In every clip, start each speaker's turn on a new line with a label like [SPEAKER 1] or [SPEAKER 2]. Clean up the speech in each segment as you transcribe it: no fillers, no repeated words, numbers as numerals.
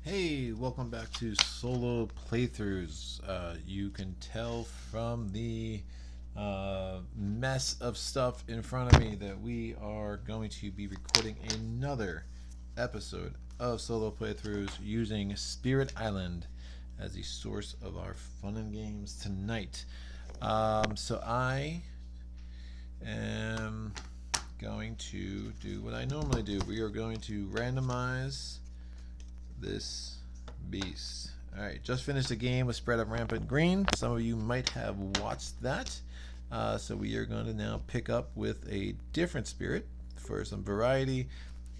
[SPEAKER 1] Hey, welcome back to Solo Playthroughs. You can tell from the mess of stuff in front of me that we are going to be recording another episode of Solo Playthroughs using Spirit Island as the source of our fun and games tonight. So I am going to do what I normally do. We are going to randomize this beast. Alright, just finished a game with Spread Up Rampant Green. Some of you might have watched that. So we are going to now pick up with a different spirit for some variety.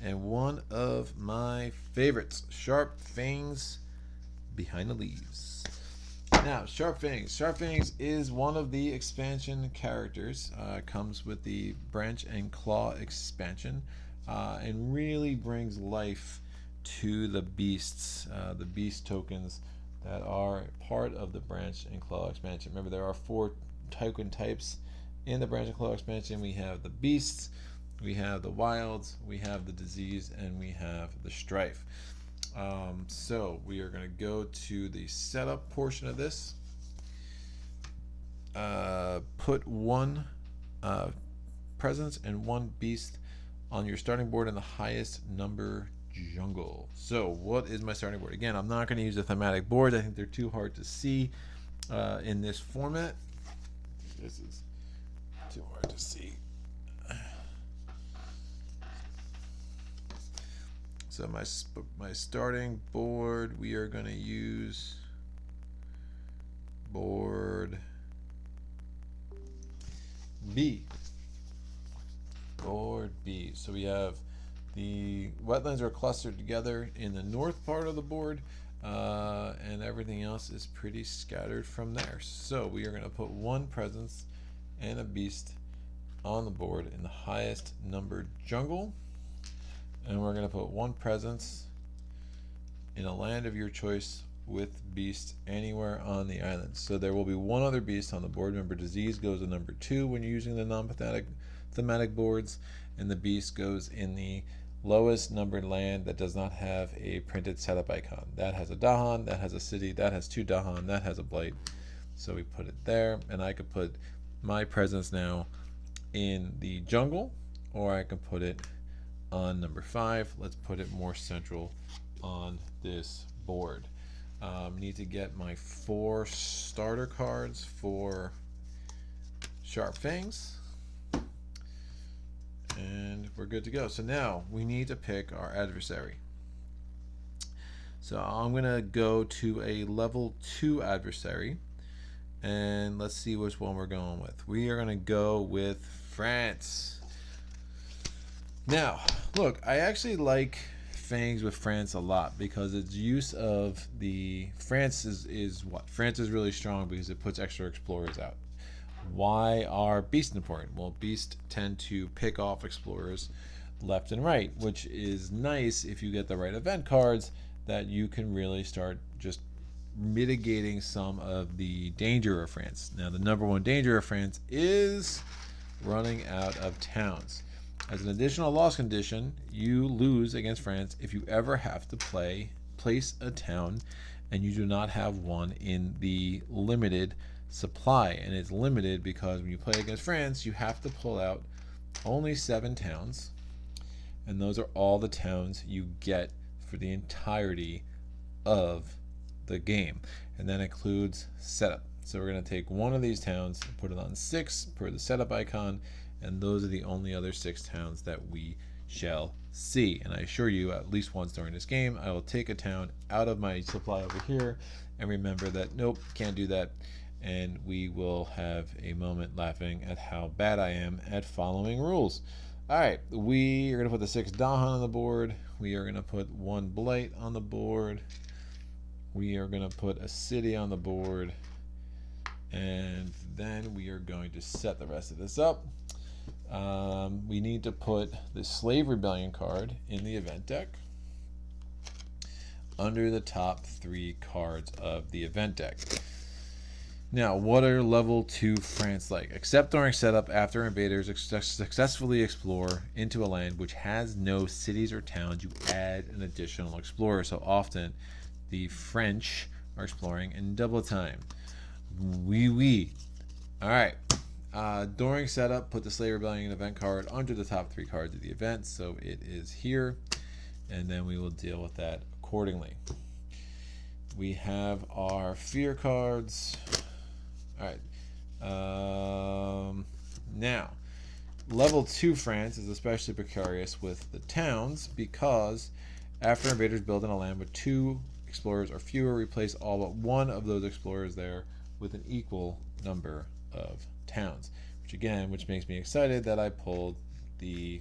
[SPEAKER 1] And one of my favorites, Fangs Behind the Leaves. Now, Sharpfangs. Sharpfangs is one of the expansion characters. Comes with the Branch and Claw expansion. And really brings life to the beasts, the beast tokens that are part of the Branch and Claw expansion. Remember, there are 4 token types in the Branch and Claw expansion. We have the beasts, we have the wilds, we have the disease, and we have the strife. So we are going to go to the setup portion of this. Put 1 presence and 1 beast on your starting board in the highest number jungle. So what is my starting board? Again, I'm not going to use the thematic boards. I think they're too hard to see in this format. This is too hard to see. So my starting board, we are going to use board B. Board B. So we have the wetlands are clustered together in the north part of the board, and everything else is pretty scattered from there. So we are going to put 1 presence and a beast on the board in the highest numbered jungle. And we're going to put 1 presence in a land of your choice with beast anywhere on the island. So there will be 1 other beast on the board. Remember, disease goes to number 2 when you're using the non-thematic boards, and the beast goes in the lowest numbered land that does not have a printed setup icon. That has a Dahan, that has a city, that has 2 Dahan, that has a blight. So we put it there, and I could put my presence now in the jungle, or I can put it on number 5. Let's put it more central on this board. Need to get my 4 starter cards for Sharpfangs, and we're good to go. So now we need to pick our adversary. So I'm gonna go to a level 2 adversary, and let's see which one we're going with. We are gonna go with France. Now, look, I actually like Fangs with France a lot because its use of the France is what? France is really strong because it puts extra explorers out. Why are beasts important? Well, beasts tend to pick off explorers left and right, which is nice if you get the right event cards, that you can really start just mitigating some of the danger of France. Now, the number 1 danger of France is running out of towns. As an additional loss condition, you lose against France if you ever have to place a town and you do not have one in the limited supply. And it's limited because when you play against France, you have to pull out only 7 towns, and those are all the towns you get for the entirety of the game, and that includes setup. So we're going to take 1 of these towns and put it on 6 per the setup icon, and those are the only other 6 towns that we shall see. And I assure you, at least once during this game, I will take a town out of my supply over here and remember that nope, can't do that, and we will have a moment laughing at how bad I am at following rules. Alright, we are going to put the 6 Dahan on the board. We are going to put 1 Blight on the board. We are going to put a city on the board. And then we are going to set the rest of this up. We need to put the Slave Rebellion card in the event deck under the top 3 cards of the event deck. Now, what are level 2 France like? Except during setup, after invaders successfully explore into a land which has no cities or towns, you add an additional explorer. So often The French are exploring in double time. Oui, oui. All right. During setup, put the Slave Rebellion event card under the top 3 cards of the event, so it is here, and then we will deal with that accordingly. We have our fear cards. All right. Now, level 2 France is especially precarious with the towns because after invaders build in a land with 2 explorers or fewer, replace all but one of those explorers there with an equal number of towns, which makes me excited that I pulled the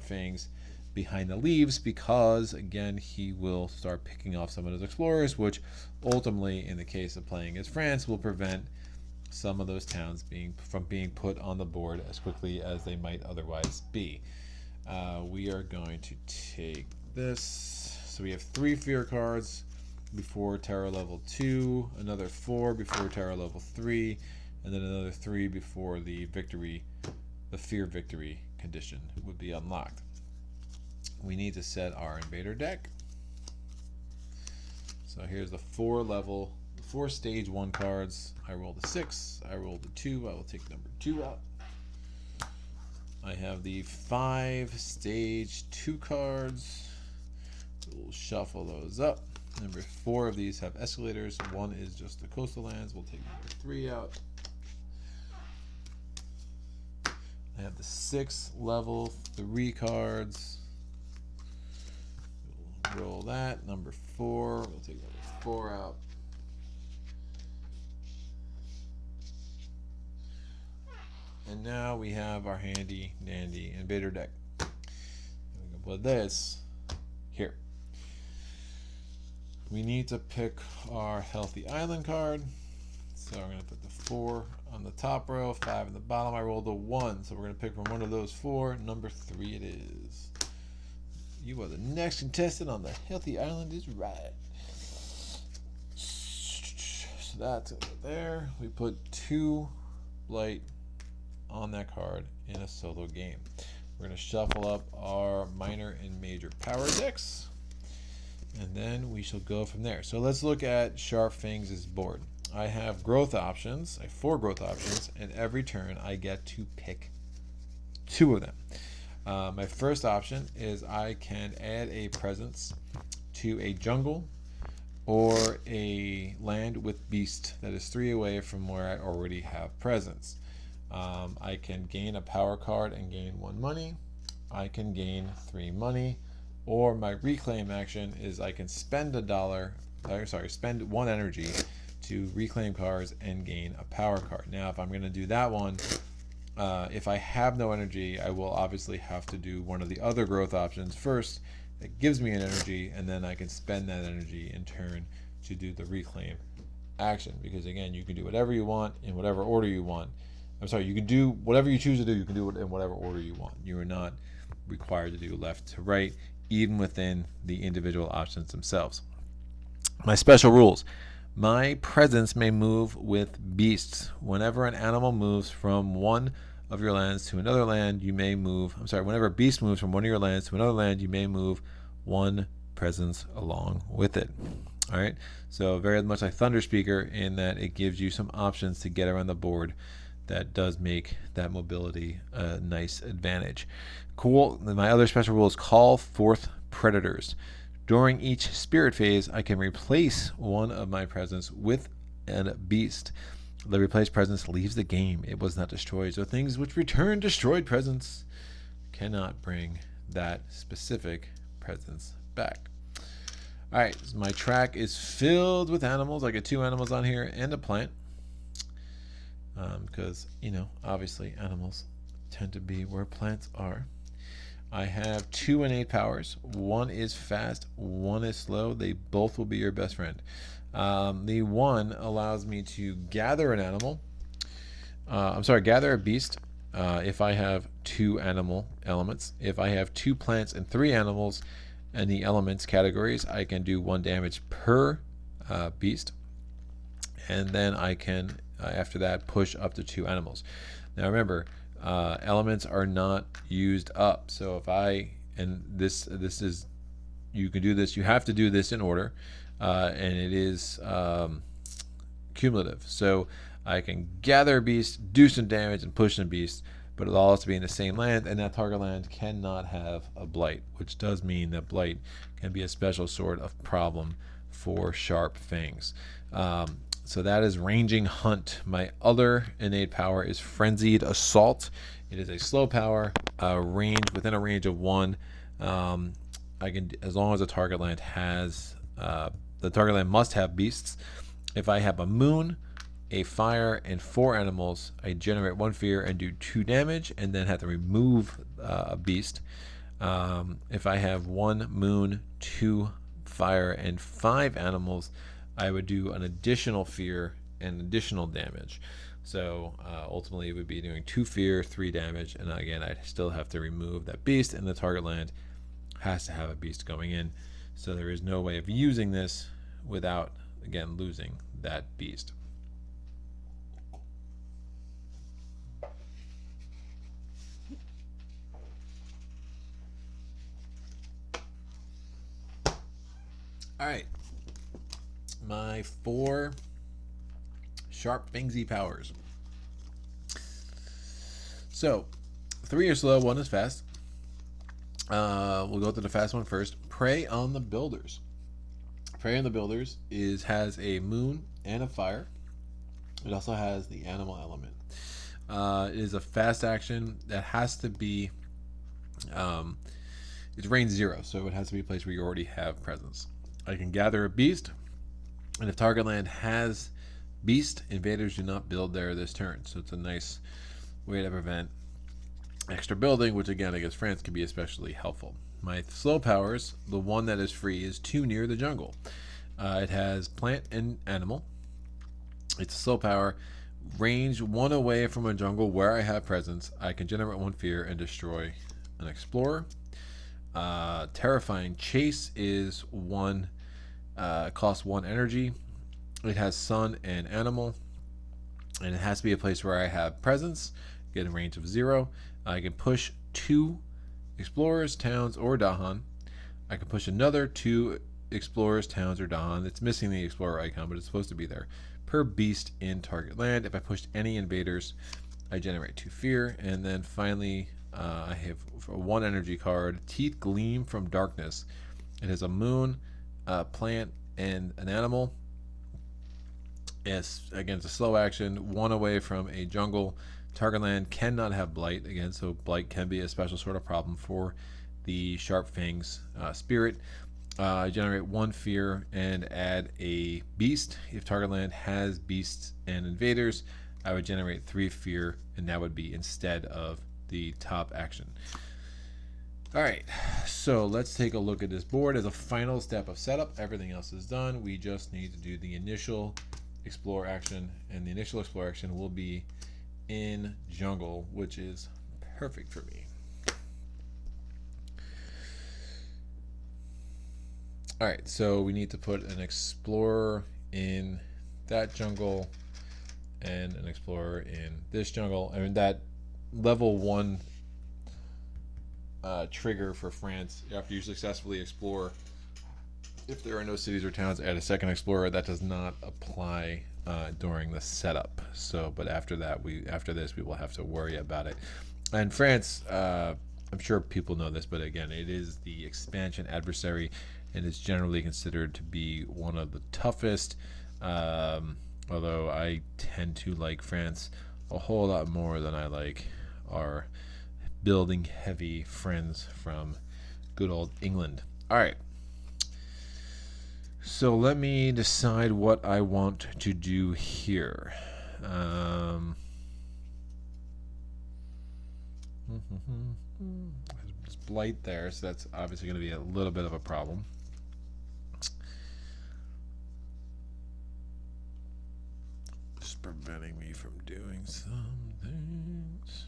[SPEAKER 1] Fangs Behind the Leaves, because again he will start picking off some of those explorers, which ultimately, in the case of playing as France, will prevent some of those towns from being put on the board as quickly as they might otherwise be. We are going to take this. So we have 3 fear cards before terror level 2, another 4 before terror level 3, and then another 3 before the fear victory condition would be unlocked. We need to set our invader deck. So here's the 4 stage 1 cards. I rolled a 6, I rolled a 2, I will take number 2 out. I have the 5 stage 2 cards. We'll shuffle those up. Number 4 of these have escalators. 1 is just the coastal lands. We'll take number 3 out. I have the 6 level 3 cards. We'll roll that. Number 4. We'll take number 4 out. And now we have our handy dandy invader deck. We can put this here. We need to pick our healthy island card. So we're going to put the 4 on the top row, 5 in the bottom. I rolled a 1, so we're going to pick from one of those 4. Number 3 it is. You are the next contestant on the healthy island is right. So that's there. We put 2 blight on that card in a solo game. We're going to shuffle up our minor and major power decks, and then we shall go from there. So let's look at Fangs' board. I have growth options. I have 4 growth options, and every turn I get to pick 2 of them. My first option is I can add a presence to a jungle or a land with beast that is 3 away from where I already have presence. I can gain a power card and gain 1 money. I can gain 3 money, or my reclaim action is I can spend spend 1 energy to reclaim cards and gain a power card. Now, if I'm going to do that one, if I have no energy, I will obviously have to do one of the other growth options first. That gives me an energy, and then I can spend that energy in turn to do the reclaim action. Because again, you can do whatever you want in whatever order you want. You can do whatever you choose to do. You can do it in whatever order you want. You are not required to do left to right, even within the individual options themselves. My special rules. My presence may move with beasts. Whenever an animal moves from one of your lands to another land, you may move. Whenever a beast moves from one of your lands to another land, you may move 1 presence along with it. All right. So very much like Thunder Speaker in that it gives you some options to get around the board. That does make that mobility a nice advantage. Cool. My other special rule is call forth predators. During each spirit phase, I can replace one of my presence with a beast. The replaced presence leaves the game. It was not destroyed. So things which return destroyed presence cannot bring that specific presence back. All right, so my track is filled with animals. I get 2 animals on here and a plant. Because, obviously animals tend to be where plants are. I have 2 innate powers. 1 is fast, 1 is slow. They both will be your best friend. The 1 allows me to gather an animal. Gather a beast if I have 2 animal elements. If I have 2 plants and 3 animals in the elements categories, I can do 1 damage per beast. And then I can, after that, push up to 2 animals. Now remember, elements are not used up. So if you can do this, you have to do this in order. and it is cumulative. So I can gather a beast, do some damage, and push some beasts, but it'll also be in the same land, and that target land cannot have a blight, which does mean that blight can be a special sort of problem for sharp fangs. So that is ranging hunt. My other innate power is frenzied assault. It is a slow power, range within a range of 1. I can, as long as the target land has the target land must have beasts. If I have a moon, a fire, and 4 animals, I generate 1 fear and do 2 damage, and then have to remove a beast. If I have 1 moon, 2 fire, and 5 animals, I would do an additional fear and additional damage. So ultimately, it would be doing 2 fear, 3 damage, and again, I still have to remove that beast, and the target land has to have a beast going in. So there is no way of using this without, again, losing that beast. All right, my 4 sharp fangsy powers. So 3 are slow, 1 is fast. We'll go to the fast one first. Prey on the Builders. Prey on the Builders has a moon and a fire. It also has the animal element. It is a fast action that has to be it's range 0, so it has to be a place where you already have presence. I can gather a beast, and if target land has beast, invaders do not build there this turn. So it's a nice way to prevent extra building, which again against France can be especially helpful. My slow powers, the one that is free, is Too Near the Jungle. It has plant and animal. It's a slow power. Range 1 away from a jungle where I have presence. I can generate 1 fear and destroy an explorer. Terrifying Chase is 1, costs 1 energy. It has sun and animal, and it has to be a place where I have presence. Get a range of 0. I can push 2 explorers, towns, or Dahan. I can push another 2 explorers, towns, or Dahan. It's missing the explorer icon, but it's supposed to be there per beast in target land. If I pushed any invaders, I generate 2 fear, and then finally I have 1 energy card, Teeth Gleam from Darkness. It has a moon, a plant, and an animal. Yes, again, it's a slow action, 1 away from a jungle. Target land cannot have blight again, so blight can be a special sort of problem for the Sharp Fangs spirit. I generate 1 fear and add a beast. If target land has beasts and invaders, I would generate 3 fear, and that would be instead of the top action. All right, so let's take a look at this board as a final step of setup. Everything else is done. We just need to do the initial explore action, and the initial explore action will be in jungle, which is perfect for me. All right, so we need to put an explorer in that jungle and an explorer in this jungle. I mean, that level 1 trigger for France, after you successfully explore, if there are no cities or towns, add a second explorer. That does not apply during the setup. So, but after this, we will have to worry about it. And France, I'm sure people know this, but again, it is the expansion adversary, and it's generally considered to be one of the toughest. Although I tend to like France a whole lot more than I like our building heavy friends from good old England. All right. So let me decide what I want to do here. There's blight there, so that's obviously going to be a little bit of a problem. Just preventing me from doing some things.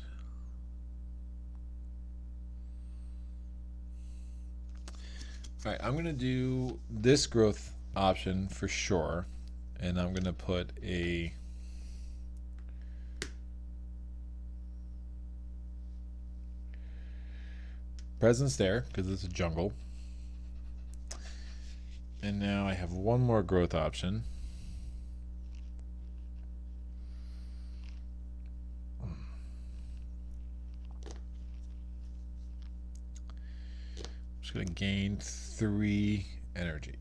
[SPEAKER 1] All right, I'm going to do this growth option for sure, and I'm going to put a presence there because it's a jungle. And now I have one more growth option. I'm just going to gain 3 energy.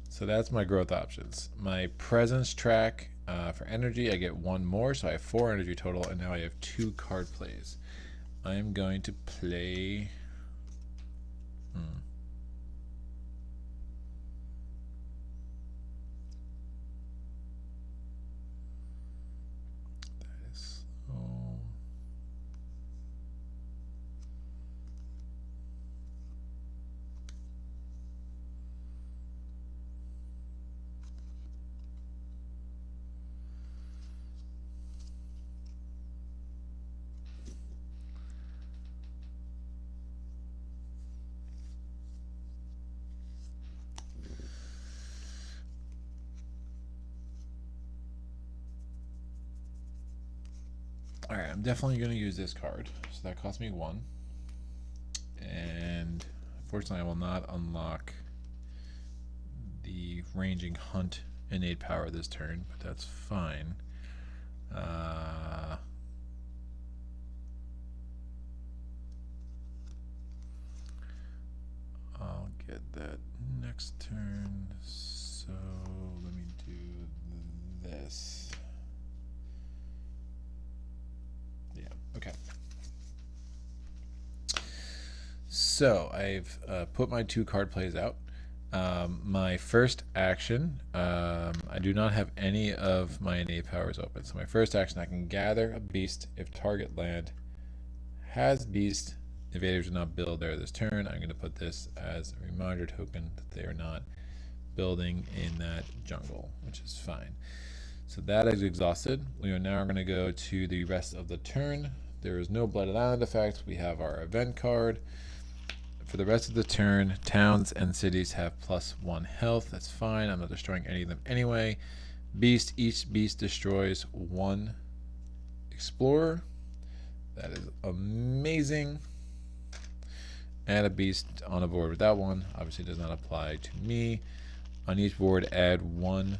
[SPEAKER 1] So that's my growth options. My presence track for energy, I get 1 more, so I have 4 energy total, and now I have 2 card plays. I'm going to play. That is so. Alright, I'm definitely going to use this card. So that cost me 1. And unfortunately, I will not unlock the ranging hunt innate power this turn, but that's fine. I'll get that next turn. So let me do this. Yeah, okay. So I've put my 2 card plays out. My first action, I do not have any of my innate powers open. So my first action, I can gather a beast if target land has beast. Invaders do not build there this turn. I'm going to put this as a reminder token that they are not building in that jungle, which is fine. So that is exhausted. We are now going to go to the rest of the turn. There is no Blooded Island effect. We have our event card. For the rest of the turn, towns and cities have +1 health. That's fine. I'm not destroying any of them anyway. Beast. Each beast destroys 1 explorer. That is amazing. Add a beast on a board with that one. Obviously does not apply to me. On each board, add 1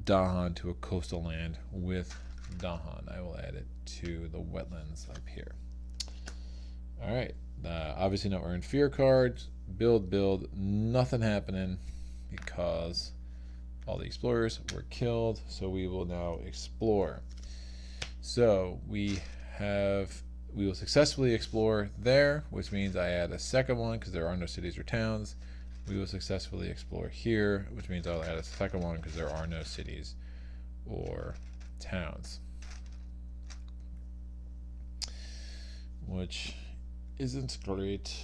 [SPEAKER 1] Dahan to a coastal land with Dahan. I will add it to the wetlands up here. Alright. Obviously no earned fear cards. Build. Nothing happening because all the explorers were killed. So we will now explore. So we will successfully explore there, which means I add a second one because there are no cities or towns. We will successfully explore here, which means I'll add a second one because there are no cities or towns. Which isn't great.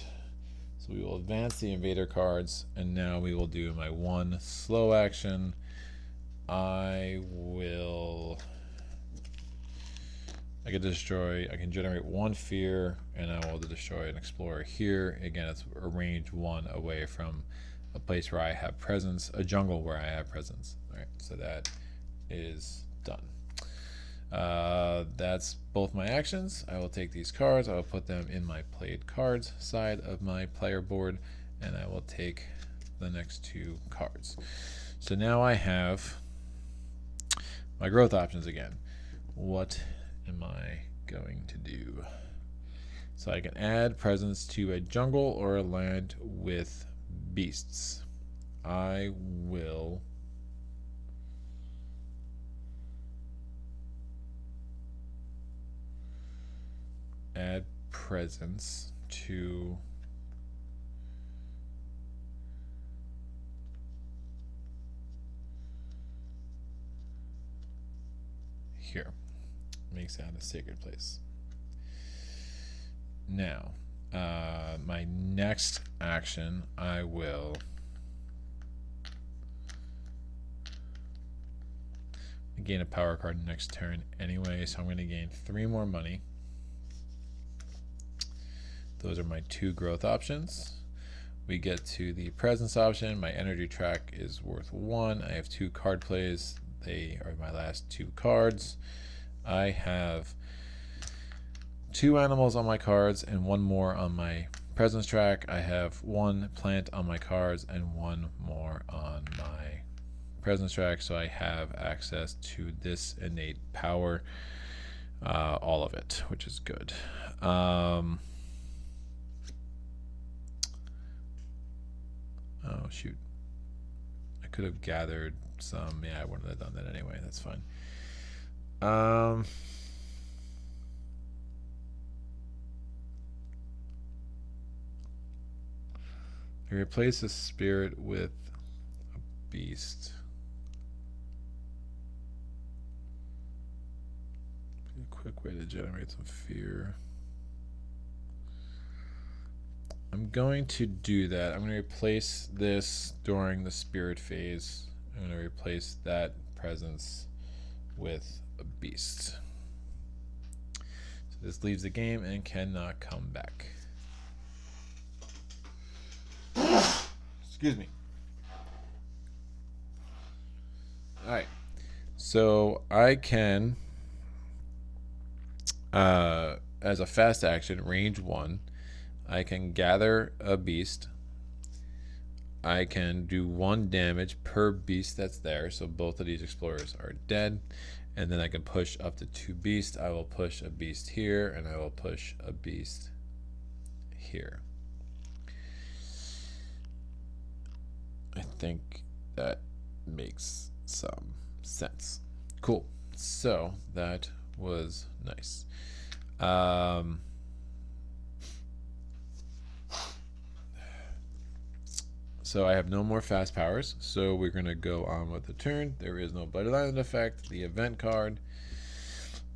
[SPEAKER 1] So we will advance the invader cards, and now we will do my 1 slow action. I can generate 1 fear, and I will destroy an explorer here. Again, it's a range 1 away from a place where I have presence, a jungle where I have presence. All right, so that is done. That's both my actions. I will take these cards, I will put them in my played cards side of my player board, and I will take the next 2 cards. So now I have my growth options again. What am I going to do? So I can add presence to a jungle or a land with beasts. I will add presence to here. Makes that a sacred place. Now, my next action, I will gain a power card next turn anyway, so I'm going to gain 3 more money. Those are my 2 growth options. We get to the presence option. My energy track is worth 1. I have 2 card plays. They are my last 2 cards. I have 2 animals on my cards and 1 more on my presence track, I have 1 plant on my cards and 1 more on my presence track, so I have access to this innate power, all of it, which is good. Oh shoot, I could have gathered some. Yeah, I wouldn't have done that anyway. That's fine. I replace a spirit with a beast. Be a quick way to generate some fear. I'm going to do that. I'm going to replace this during the spirit phase. I'm going to replace that presence with a beast. So this leaves the game and cannot come back. Excuse me. Alright. So I can, as a fast action, range 1, I can gather a beast. I can do 1 damage per beast that's there, so both of these explorers are dead. And then I can push up to 2 beasts. I will push a beast here, and I will push a beast here. I think that makes some sense. Cool. So that was nice. So I have no more fast powers, so we're going to go on with the turn. There is no Blighted Island effect. The event card.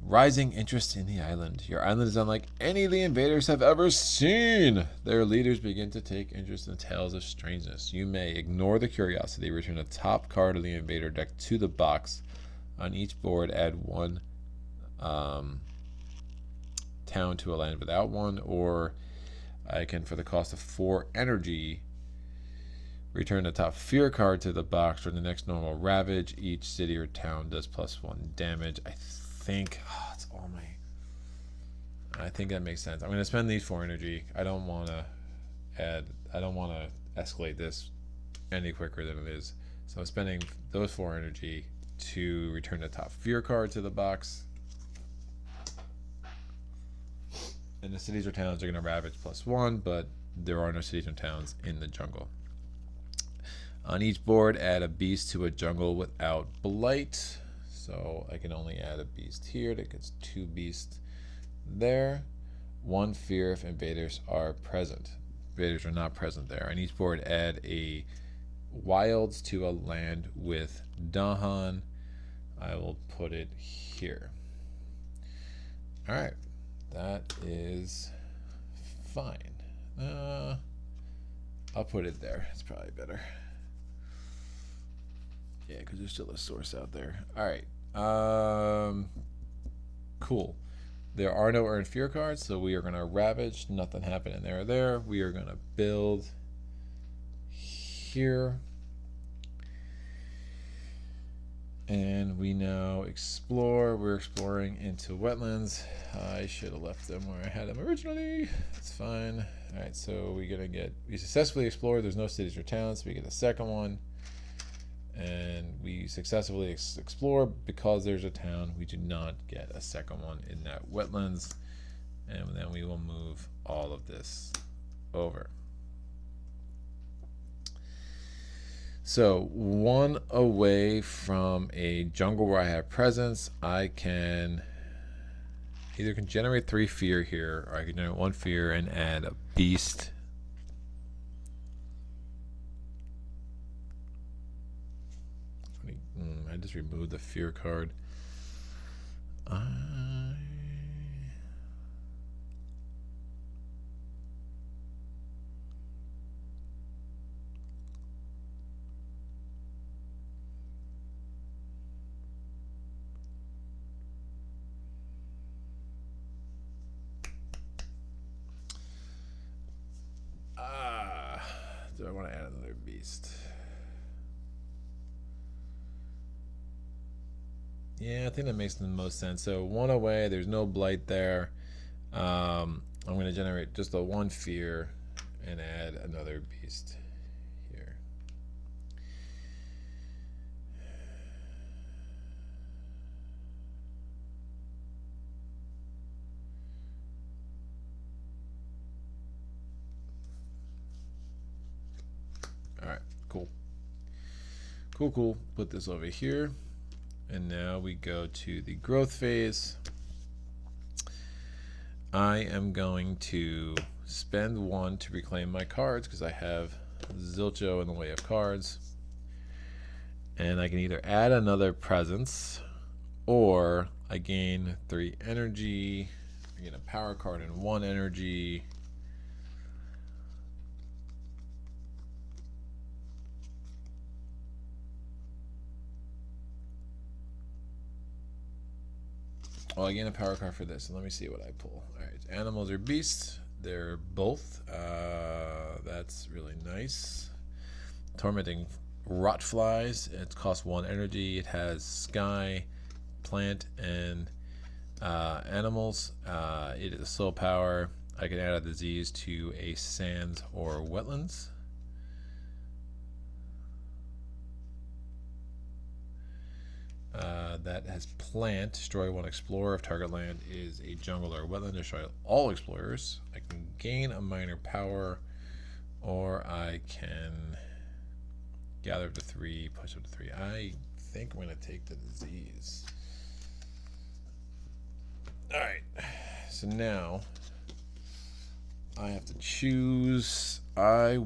[SPEAKER 1] Rising interest in the island. Your island is unlike any the invaders have ever seen. Their leaders begin to take interest in tales of strangeness. You may ignore the curiosity, return the top card of the invader deck to the box. On each board, add 1 town to a land without 1, or I can, for the cost of 4 energy, return the top fear card to the box for the next normal ravage. Each city or town does +1 damage. I think it's all my. I think that makes sense. I'm going to spend these 4 energy. I don't want to escalate this any quicker than it is. So I'm spending those 4 energy to return the top fear card to the box. And the cities or towns are going to ravage +1, but there are no cities or towns in the jungle. On each board, add a beast to a jungle without blight. So I can only add a beast here. That gets 2 beasts there. 1 fear if invaders are present. Invaders are not present there. On each board, add a wilds to a land with Dahan. I will put it here. All right. That is fine. I'll put it there. It's probably better. Yeah, because there's still a source out there. All right. Cool. There are no earned fear cards, so we are going to ravage. Nothing happening there or there. We are going to build here. And we now explore. We're exploring into wetlands. I should have left them where I had them originally. It's fine. All right, so we successfully explored. There's no cities or towns. So we get a second one. And we successfully explore because there's a town. We do not get a second one in that wetlands. And then we will move all of this over. So 1 away from a jungle where I have presence, I can either generate 3 fear here, or I can generate 1 fear and add a beast. I just removed the fear card. Do I want to add another beast? Yeah, I think that makes the most sense. So 1 away, there's no blight there. I'm going to generate just a 1 fear. and add another beast here. All right, cool. Cool. Put this over here. And now we go to the growth phase. I am going to spend 1 to reclaim my cards because I have zilcho in the way of cards. And I can either add another presence or I gain 3 energy. I get a power card and 1 energy. Well, I gain a power card for this, and let me see what I pull. All right, animals or beasts. They're both. That's really nice. Tormenting rot flies. It costs 1 energy. It has sky, plant, and animals. It is a soul power. I can add a disease to a sands or wetlands. That has plant, destroy 1 explorer. If target land is a jungle or a wetland, destroy all explorers. I can gain a minor power, or I can gather up to 3, push up to 3. I think I'm going to take the disease. Alright, so now I have to choose. I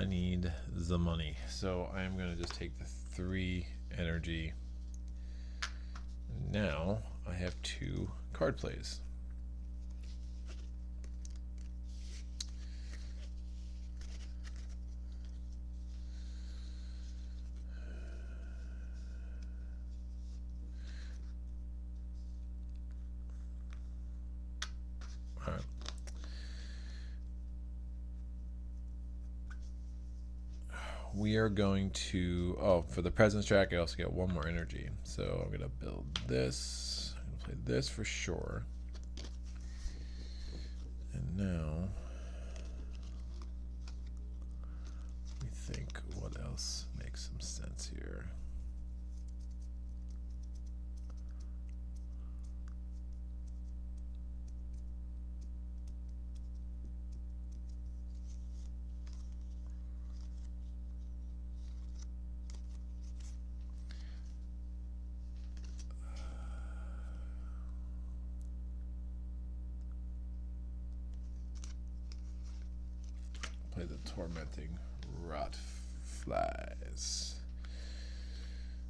[SPEAKER 1] need the money, so I'm going to just take the 3 energy. Now I have 2 card plays. All right. We are going to, for the presence track, I also get 1 more energy. So I'm going to build this. I'm going to play this for sure. And now, let me think what else makes some sense here. Play the tormenting rot flies.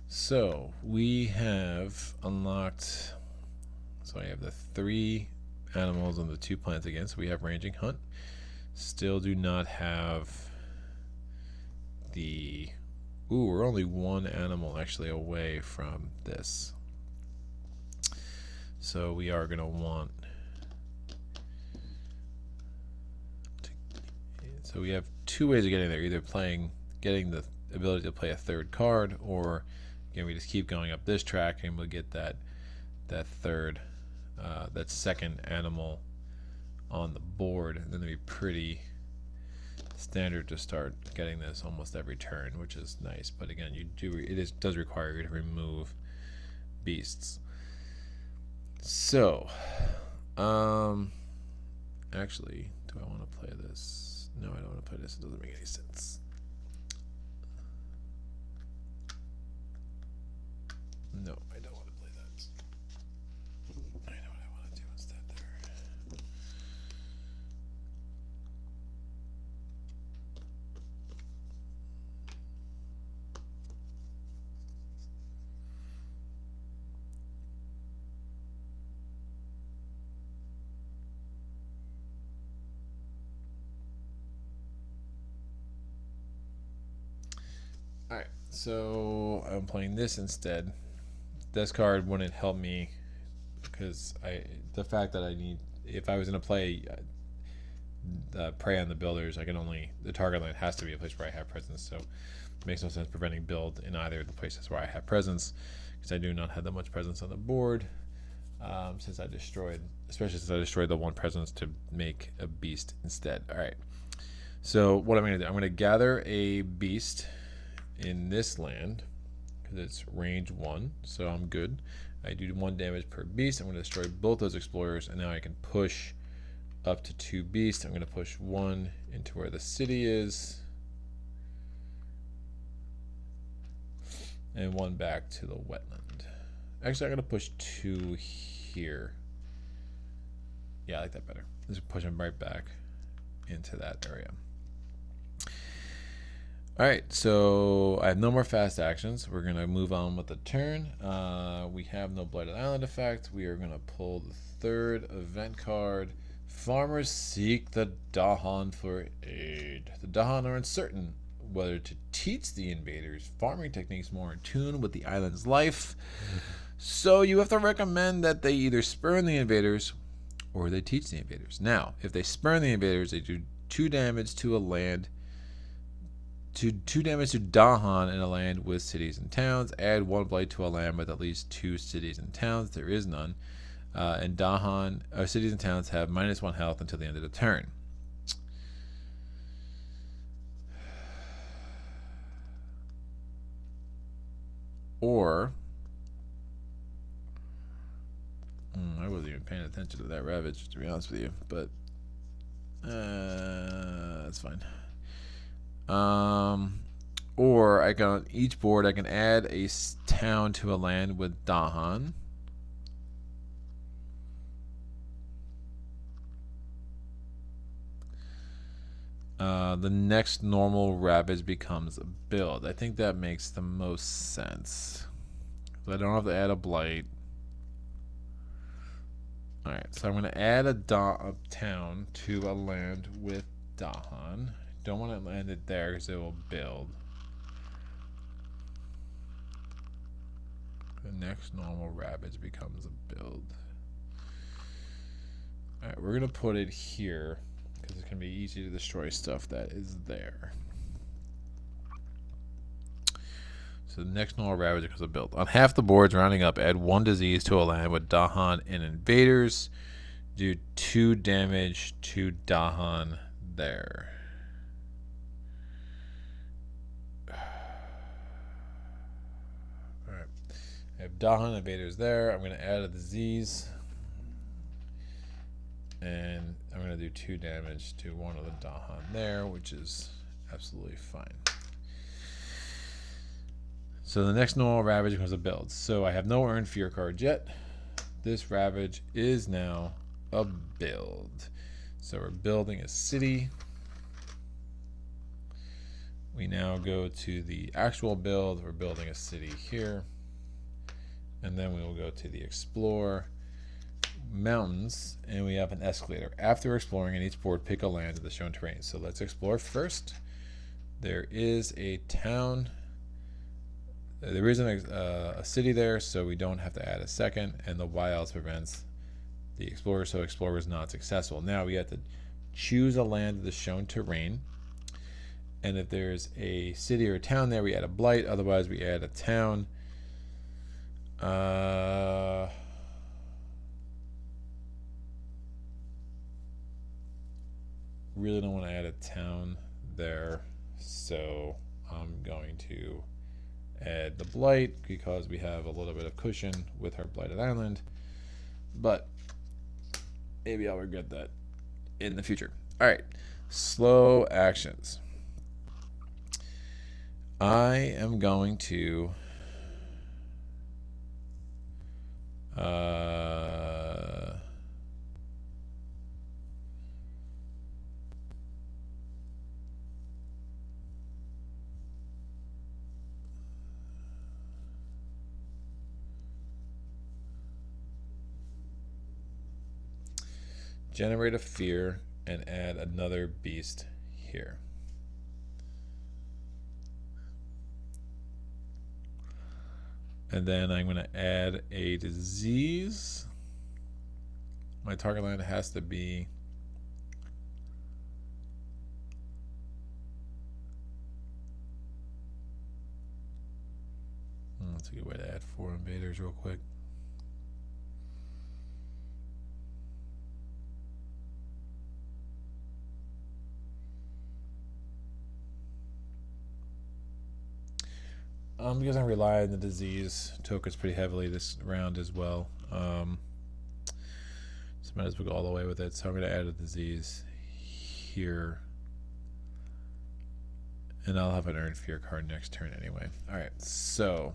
[SPEAKER 1] So we have unlocked. So I have the 3 animals and the 2 plants again. So we have ranging hunt. Still do not have the. Ooh, we're only 1 animal actually away from this. So we are going to want. So we have 2 ways of getting there, either getting the ability to play a 3rd card, or again we just keep going up this track and we'll get that 3rd, that 2nd animal on the board, and then it'll be pretty standard to start getting this almost every turn, which is nice. But again, does require you to remove beasts. So, actually, do I want to play this? No, I don't want to play this. It doesn't make any sense. No, I don't want to play that. I know what I want to do instead there. Alright, so I'm playing this instead. This card wouldn't help me because the fact that if I was going to play Prey on the Builders, the target land has to be a place where I have presence, so it makes no sense preventing build in either of the places where I have presence, because I do not have that much presence on the board. since I destroyed, especially since I destroyed the one presence to make a beast instead. All right. So what I'm going to do, I'm going to gather a beast in this land because it's range 1, so I'm good. I do 1 damage per beast. I'm going to destroy both those explorers, and now I can push up to 2 beasts. I'm going to push 1 into where the city is, and 1 back to the wetland. Actually, I'm going to push 2 here. Yeah, I like that better. Let's push them right back into that area. Alright, so I have no more fast actions. We're going to move on with the turn. We have no Blighted Island effect. We are going to pull the 3rd event card. Farmers seek the Dahan for aid. The Dahan are uncertain whether to teach the invaders farming techniques more in tune with the island's life. So you have to recommend that they either spurn the invaders or they teach the invaders. Now, if they spurn the invaders, they do 2 damage to a land, 2 damage to Dahan in a land with cities and towns. Add 1 blight to a land with at least 2 cities and towns. There is none. And Dahan, cities and towns have -1 health until the end of the turn. Or I wasn't even paying attention to that ravage, to be honest with you, but that's fine. Or I can, on each board I can add a town to a land with Dahan. The next normal ravage becomes a build. I think that makes the most sense. So I don't have to add a blight. Alright, so I'm going to add a town to a land with Dahan. Don't want to land it there because it will build. The next normal ravage becomes a build. Alright, we're going to put it here because it's going to be easy to destroy stuff that is there. So the next normal ravage becomes a build. On half the boards, rounding up, add 1 disease to a land with Dahan and invaders. Do 2 damage to Dahan there. Alright. I have Dahan invaders there. I'm going to add a disease. And I'm going to do 2 damage to one of the Dahan there, which is absolutely fine. So the next normal ravage becomes a build. So I have no earned fear cards yet. This ravage is now a build. So we're building a city. We now go to the actual build. We're building a city here. And then we will go to the explore mountains, and we have an escalator. After exploring on each board, pick a land in the shown terrain. So let's explore first. There is a town. There isn't a city there, so we don't have to add a second, and the wilds prevents the explorer, so explorer is not successful. Now we have to choose a land in the shown terrain, and if there's a city or a town there, we add a blight. Otherwise, we add a town. Really don't want to add a town there, so I'm going to add the blight because we have a little bit of cushion with our blighted island, but maybe I'll regret that in the future. All right, slow actions. I am going to generate a fear and add another beast here. And then I'm going to add a disease. My target land has to be that's a good way to add 4 invaders real quick. I'm going to rely on the disease tokens pretty heavily this round as well. So might as well go all the way with it. So I'm going to add a disease here. And I'll have an Earn Fear card next turn anyway. Alright, so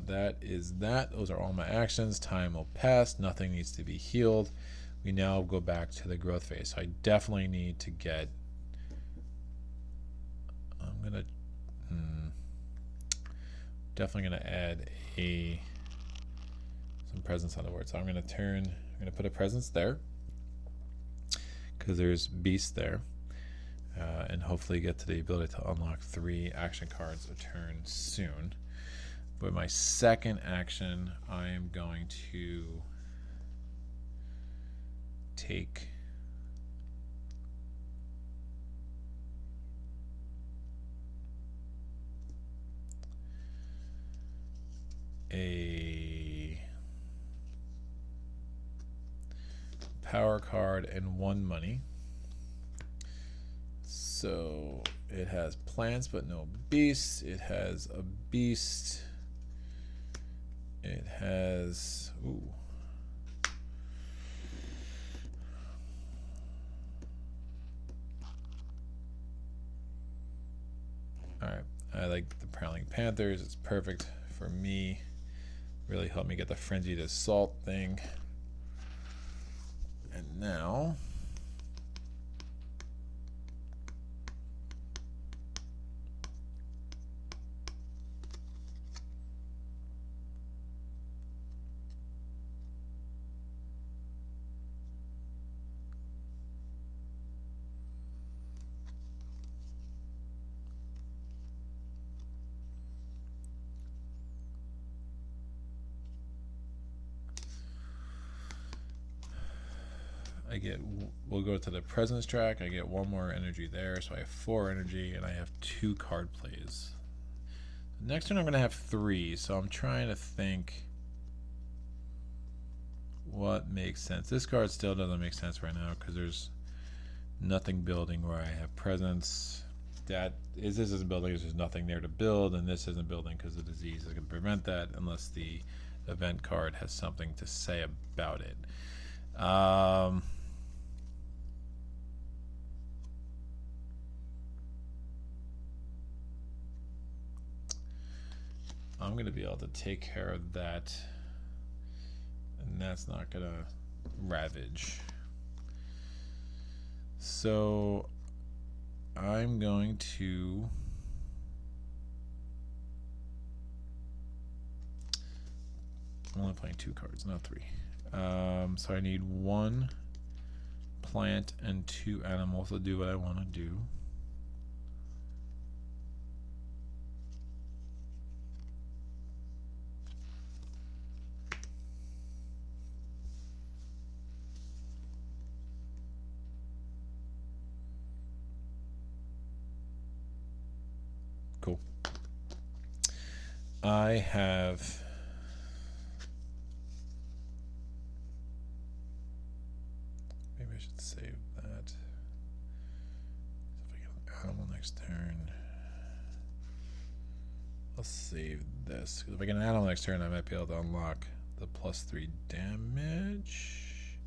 [SPEAKER 1] that is that. Those are all my actions. Time will pass. Nothing needs to be healed. We now go back to the growth phase. So I definitely need to get... I'm going to... definitely going to add some presence on the board. So I'm going to put a presence there, because there's beasts there, and hopefully get to the ability to unlock 3 action cards a turn soon. For my second action, I am going to take a power card and 1 money. So it has plants but no beasts. It has a beast. It has Alright, I like the Prowling Panthers. It's perfect for me. Really helped me get the Frenzied Assault thing. And now we'll go to the presence track. I get 1 more energy there, so I have 4 energy, and I have 2 card plays. Next turn I'm going to have 3, so I'm trying to think what makes sense. This card still doesn't make sense right now because there's nothing building where I have presence. This isn't building because there's nothing there to build, and this isn't building because the disease is going to prevent that unless the event card has something to say about it. I'm going to be able to take care of that, and that's not going to ravage. So I'm going to I'm only playing 2 cards, not 3. So I need 1 plant and 2 animals to do what I want to do. Cool. I have maybe I should save that. If I get an animal next turn, I'll save this. Because if I get an animal next turn, I might be able to unlock the +3 damage.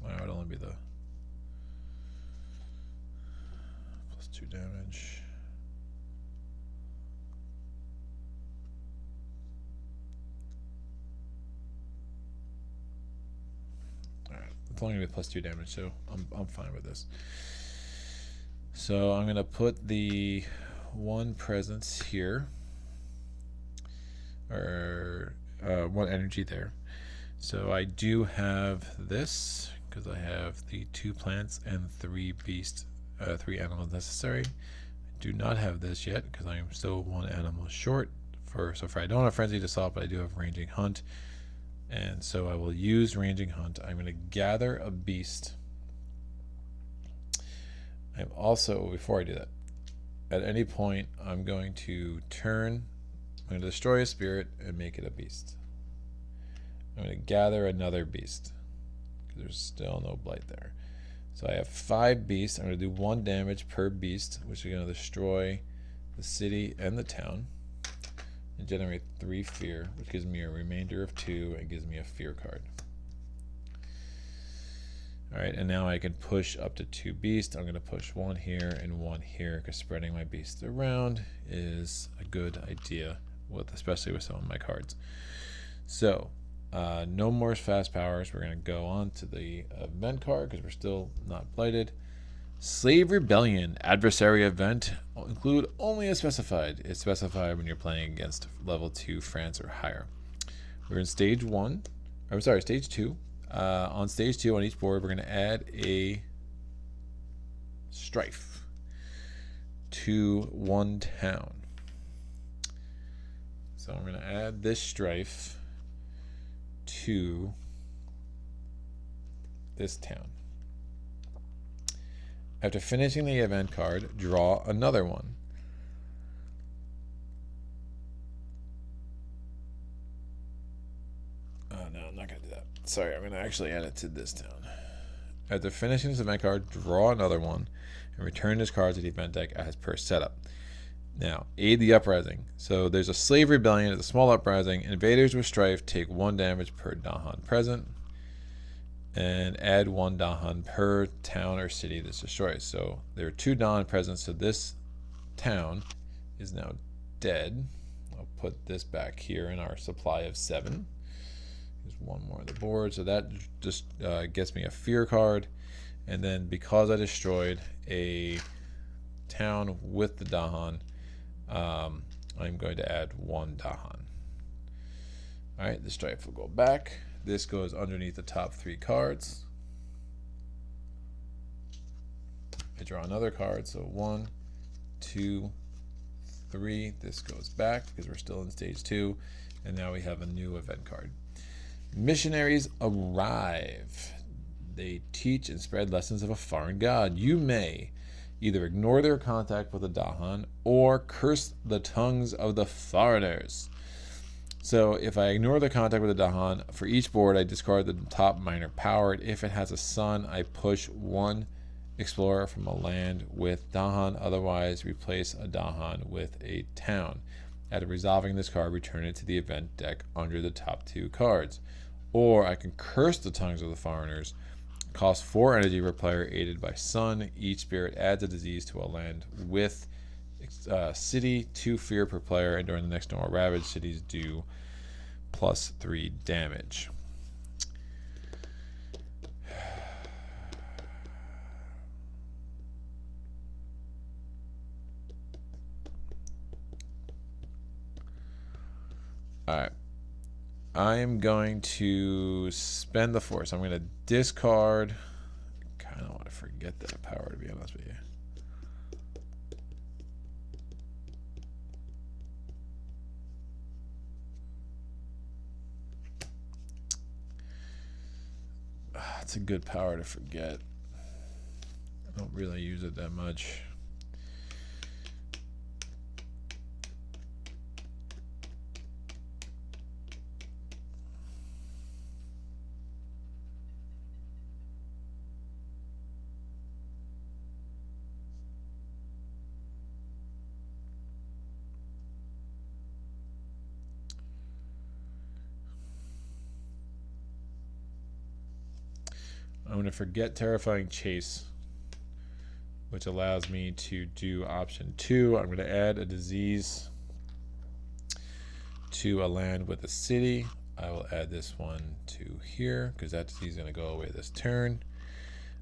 [SPEAKER 1] Well, it would only be the +2 damage. Alright, it's only gonna be +2 damage, so I'm fine with this. So I'm gonna put the 1 presence here, or 1 energy there. So I do have this because I have the 2 plants and 3 beasts. 3 animals necessary. I do not have this yet because I am still 1 animal short. So far I don't have Frenzied Assault, but I do have Ranging Hunt, and so I will use Ranging Hunt. I'm going to gather a beast. I'm also, before I do that, at any point I'm going to destroy a spirit and make it a beast. I'm going to gather another beast. because there's still no blight there. So I have 5 beasts. I'm going to do 1 damage per beast, which is going to destroy the city and the town. And generate 3 fear, which gives me a remainder of 2 and gives me a fear card. Alright, and now I can push up to 2 beasts. I'm going to push 1 here and 1 here, because spreading my beasts around is a good idea, especially with some of my cards. So, no more fast powers. We're going to go on to the event card, because we're still not blighted. Slave Rebellion adversary event include only as specified. It's specified when you're playing against level 2 France or higher. We're in stage 1. I'm sorry, stage 2. On stage 2 on each board, we're going to add a strife to 1 town. So I'm going to add this strife to this town. After finishing the event card, draw another one. Oh no, I'm not going to do that. Sorry, I'm going to actually add it to this town. After finishing this event card, draw another one and return this card to the event deck as per setup. Now, aid the uprising. So there's a slave rebellion, it's a small uprising. Invaders with strife take 1 damage per Dahan present. And add 1 Dahan per town or city that's destroyed. So there are 2 Dahan present, so this town is now dead. I'll put this back here in our supply of 7. There's 1 more on the board, so that just gets me a fear card. And then because I destroyed a town with the Dahan, I'm going to add 1 Dahan. Alright, the strife will go back. This goes underneath the top 3 cards. I draw another card, so 1, 2, 3. This goes back because we're still in stage 2. And now we have a new event card. Missionaries arrive. They teach and spread lessons of a foreign god. You may either ignore their contact with the Dahan or curse the tongues of the foreigners. So if I ignore the contact with the Dahan, for each board I discard the top minor powered. If it has a sun, I push 1 explorer from a land with Dahan. Otherwise, replace a Dahan with a town. After resolving this card, return it to the event deck under the top 2 cards. Or I can curse the tongues of the foreigners. Cost 4 energy per player, aided by sun. Each spirit adds a disease to a land with city, 2 fear per player, and during the next normal ravage, cities do +3 damage. Alright. I am going to spend the force. I'm going to discard. I kind of want to forget that power, to be honest with you. It's a good power to forget. I don't really use it that much. I'm going to forget Terrifying Chase, which allows me to do option 2. I'm going to add a disease to a land with a city. I will add this one to here because that disease is going to go away this turn.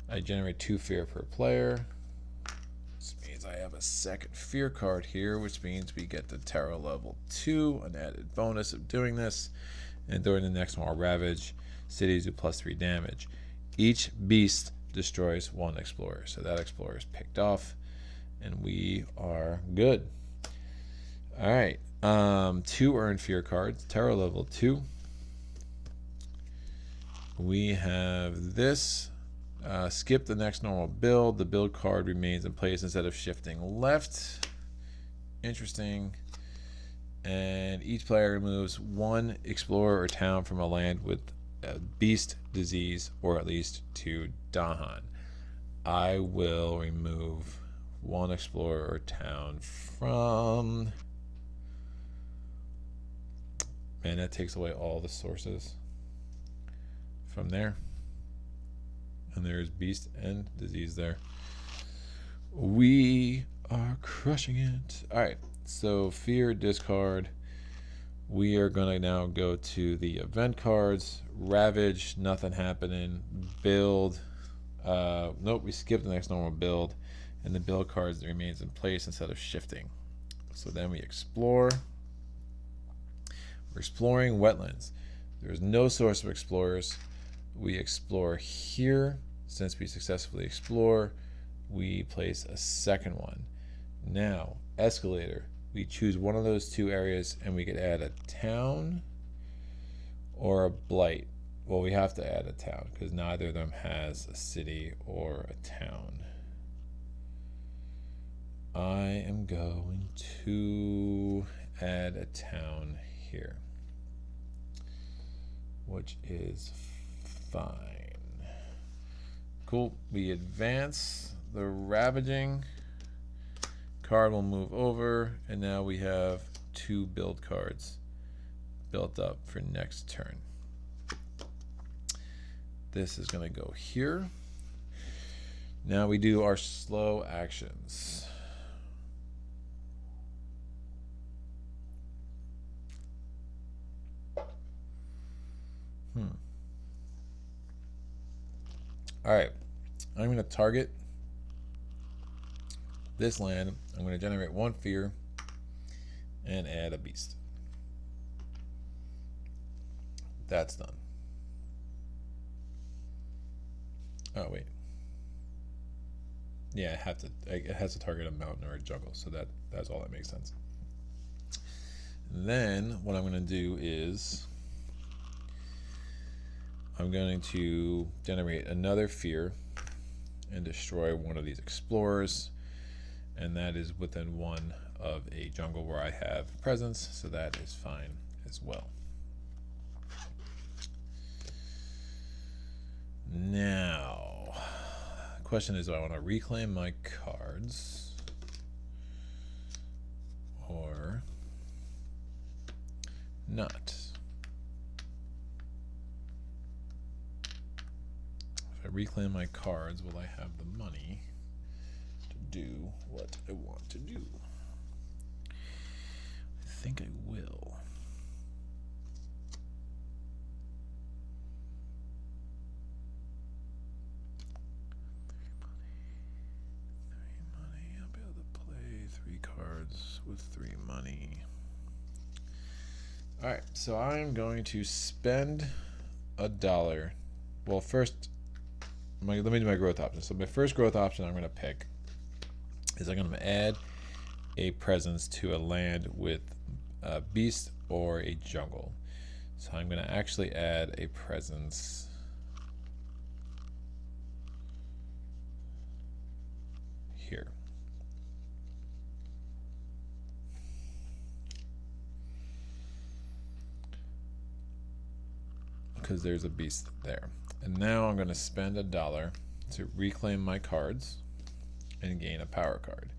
[SPEAKER 1] I generate 2 fear per player. This means I have a second fear card here, which means we get the Terror level 2, an added bonus of doing this. And during the next more ravage, cities do +3 damage. Each beast destroys 1 explorer. So that explorer is picked off, and we are good. All right. 2 earned fear cards. Terror level 2. We have this. Skip the next normal build. The build card remains in place instead of shifting left. Interesting. And each player removes 1 explorer or town from a land with beast, disease, or at least 2 Dahan. I will remove 1 explorer or town from... Man, that takes away all the sources from there. And there's beast and disease there. We are crushing it. All right, so fear, discard. We are going to now go to the event cards. Ravage, nothing happening. Build. Nope, we skipped the next normal build. And the build cards remains in place instead of shifting. So then we explore. We're exploring wetlands. There's no source of explorers. We explore here. Since we successfully explore, we place a second one. Now, escalator. We choose one of those 2 areas and we could add a town or a blight. Well, we have to add a town because neither of them has a city or a town. I am going to add a town here, which is fine. Cool. We advance the ravaging. Card will move over, and now we have 2 build cards built up for next turn. This is going to go here. Now we do our slow actions. All right, I'm going to target this land. I'm going to generate 1 fear and add a beast. That's done. Oh wait. Yeah, it has to target a mountain or a jungle, so that's all that makes sense. And then what I'm going to do is I'm going to generate another fear and destroy one of these explorers, and that is within 1 of a jungle where I have presence, so that is fine as well. Now, the question is, do I want to reclaim my cards or not? If I reclaim my cards, will I have the money to do what I want to do? I think I will. I'll be able to play 3 cards with 3 money. Alright, so I'm going to spend $1. Well, first, let me do my growth option. So my first growth option I'm going to pick is I'm going to add a presence to a land with a beast or a jungle. So I'm going to actually add a presence here. Because there's a beast there. And now I'm going to spend $1 to reclaim my cards and gain a power card.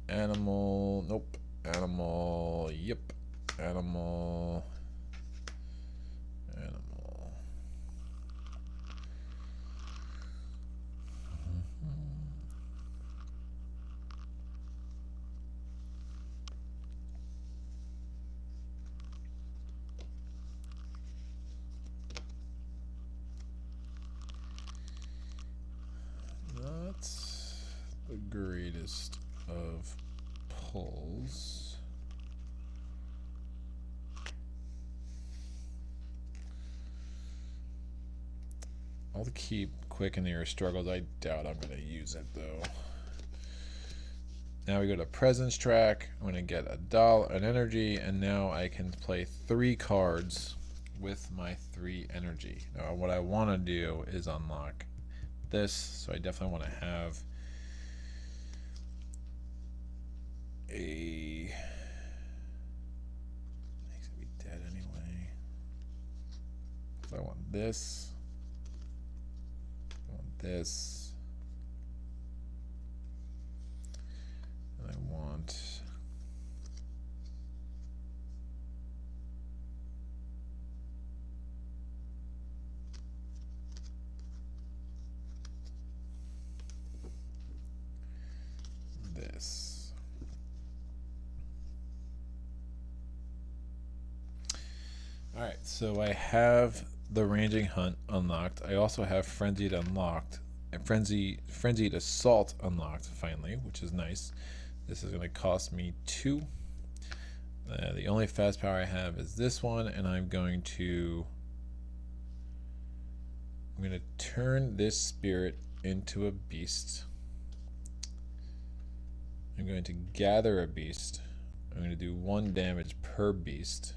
[SPEAKER 1] Animal, nope. Animal, yep. Animal. Not the greatest of pulls. I'll keep quick in the air struggles. I doubt I'm going to use it though. Now we go to presence track. I'm going to get an energy, and now I can play 3 cards with my 3 energy. Now what I want to do is unlock this, so I definitely want to have a... He's gonna be dead anyway. So I want this. I want this. And I want this. All right, so I have the ranging hunt unlocked. I also have frenzied unlocked, and frenzied assault unlocked finally, which is nice. This is going to cost me 2. The only fast power I have is this one, and I'm going to turn this spirit into a beast. I'm going to gather a beast. I'm going to do 1 damage per beast.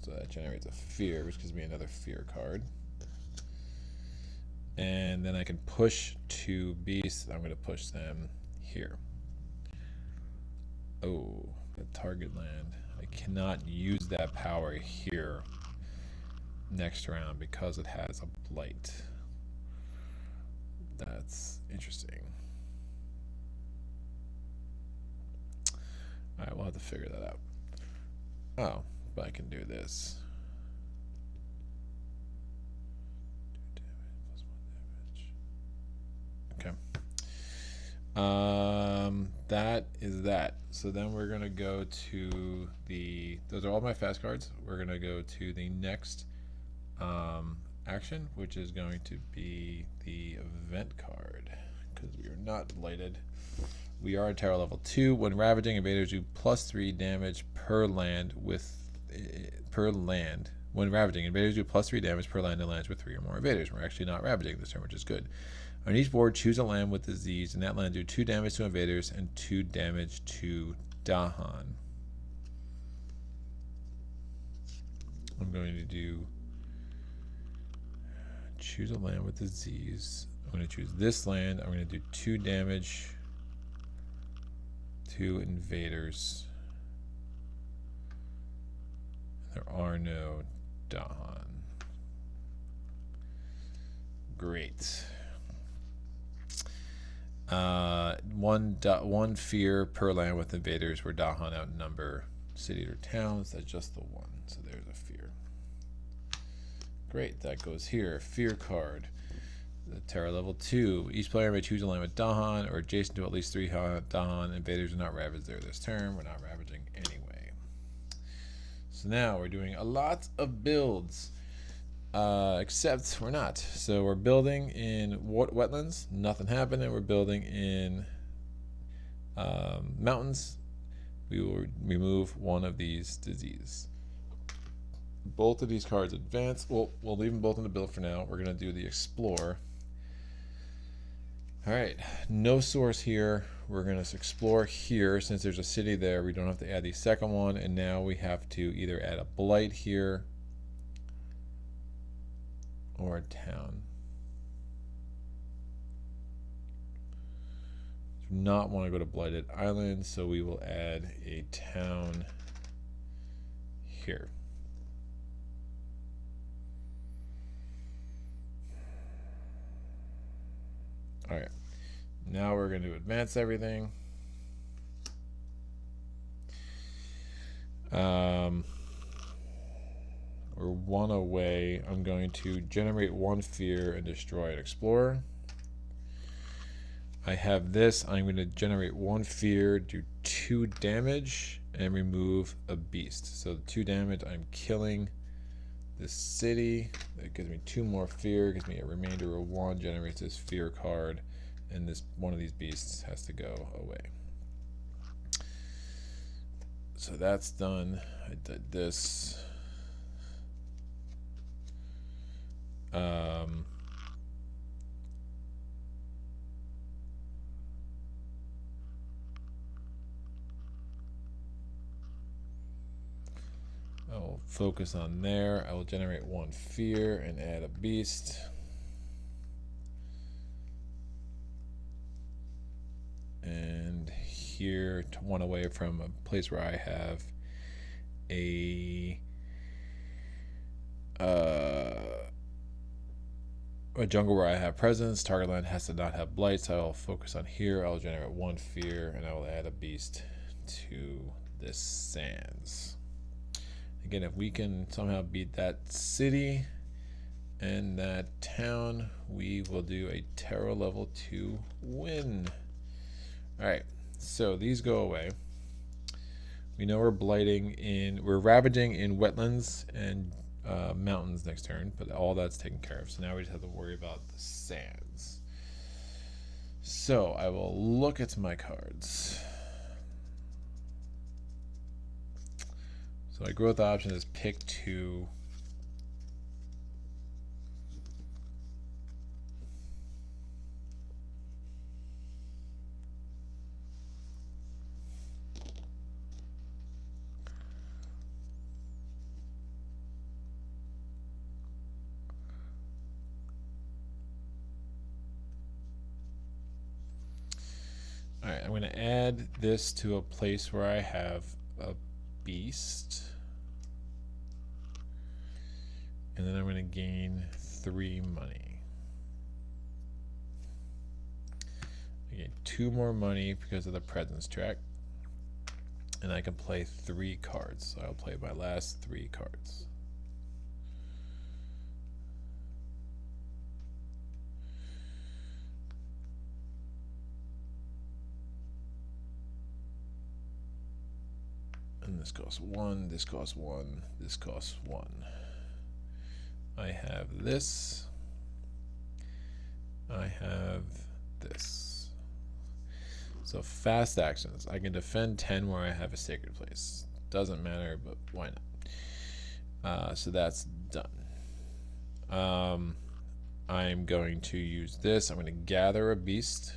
[SPEAKER 1] So that generates a fear, which gives me another fear card. And then I can push 2 beasts. I'm going to push them here. Oh, the target land. I cannot use that power here next round because it has a blight. That's interesting. Alright, we'll have to figure that out. Oh, but I can do this. 2 damage plus 1 damage. Okay. That is that. So then we're gonna go to the. Those are all my fast cards. We're gonna go to the next action, which is going to be the event card, because we are not blighted. We are at terror level 2. When ravaging, invaders do +3 damage per land When ravaging, invaders do +3 damage per land and lands with 3 or more invaders. We're actually not ravaging this turn, which is good. On each board, choose a land with disease, and that land do 2 damage to invaders and 2 damage to Dahan. I'm going to do choose a land with disease. I'm going to choose this land. I'm going to do 2 damage to invaders. There are no Dahan. Great. 1 fear per land with invaders where Dahan outnumber cities or towns. That's just the 1. So there's a fear. Great, that goes here. Fear card. The terror level 2. Each player may choose a land with Dahan or adjacent to at least 3 Dahan. Invaders are not ravaged there this turn. We're not ravaging anyway. So now we're doing a lot of builds. Except we're not. So we're building in wetlands. Nothing happening. We're building in mountains. We will remove 1 of these diseases. Both of these cards advance. We'll leave them both in the build for now. We're going to do the explore. All right, no source here. We're going to explore here. Since there's a city there, we don't have to add the second one, and now we have to either add a blight here or a town. Do not want to go to Blighted Island, so we will add a town here. All right, now we're going to advance everything. We're 1 away. I'm going to generate 1 fear and destroy an explorer. I have this. I'm going to generate 1 fear, do 2 damage, and remove a beast. So 2 damage, I'm killing this city. That gives me 2 more fear, gives me a remainder of 1, generates this fear card, and this one of these beasts has to go away. So that's done. I did this. I'll focus on there. I will generate 1 fear and add a beast. And here, 1 away from a place where I have a a jungle where I have presence. Target land has to not have blight, so I'll focus on here. I'll generate 1 fear, and I will add a beast to this sands. Again, if we can somehow beat that city and that town, we will do a terror level 2 win. Alright, so these go away. We know we're we're ravaging in wetlands and mountains next turn, but all that's taken care of. So now we just have to worry about the sands. So I will look at my cards. So my growth option is pick 2. Alright, I'm going to add this to a place where I have a beast. And then I'm going to gain 3 money. I get 2 more money because of the presence track. And I can play 3 cards. So I'll play my last 3 cards. And this costs 1, this costs 1, this costs 1. I have this. I have this. So fast actions. I can defend 10 where I have a sacred place. Doesn't matter, but why not? So that's done. I'm going to use this. I'm going to gather a beast.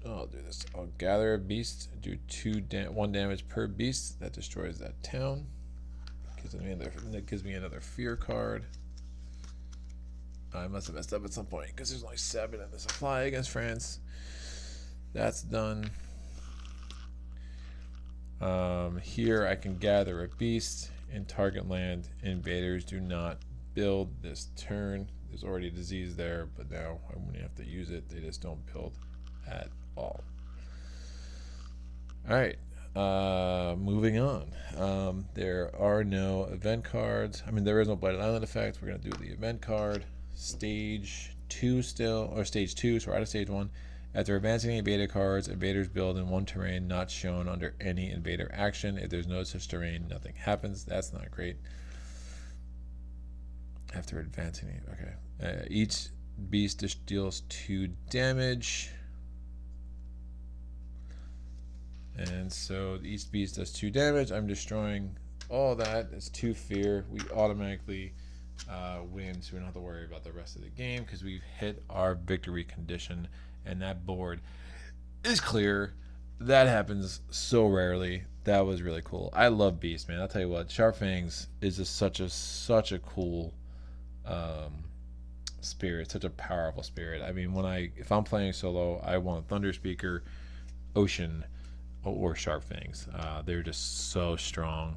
[SPEAKER 1] I'll do this. I'll gather a beast. Do 1 damage per beast. That destroys that town. That gives me another fear card. I must have messed up at some point because there's only 7 in the supply against France. That's done. Here I can gather a beast in target land. Invaders do not build this turn. There's already disease there, but now when you have to use it, they just don't build at all. Alright, moving on. There are no event cards. I mean, there is no Blighted Island effect. We're going to do the event card. Stage 2 still, or stage 2, so we're out of stage 1. After advancing the invader cards, invaders build in 1 terrain not shown under any invader action. If there's no such terrain, nothing happens. That's not great. After advancing, okay. Each beast deals 2 damage. And so each beast does 2 damage. I'm destroying all that. It's 2 fear. We automatically win, so we don't have to worry about the rest of the game because we've hit our victory condition, and that board is clear. That happens so rarely. That was really cool. I love beast, man. I'll tell you what, Sharpfangs is just such a cool spirit, such a powerful spirit. I mean, if I'm playing solo, I want Thunder Speaker, Ocean, or Sharpfangs. They're just so strong,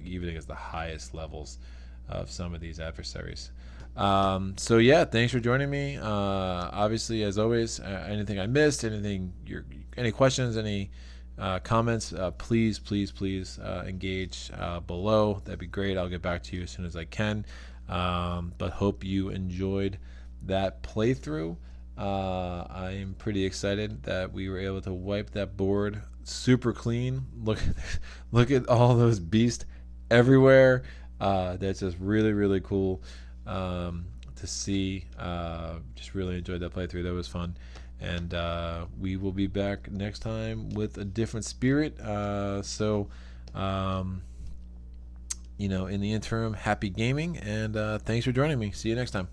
[SPEAKER 1] even against the highest levels of some of these adversaries. So yeah, thanks for joining me. Obviously, as always, anything I missed, any questions, any comments, please engage below. That'd be great. I'll get back to you as soon as I can. But hope you enjoyed that playthrough. I'm pretty excited that we were able to wipe that board super clean. Look at all those beasts everywhere. That's just really cool to see. Just really enjoyed that playthrough. That was fun. And we will be back next time with a different spirit. In the interim, happy gaming, and thanks for joining me. See you next time.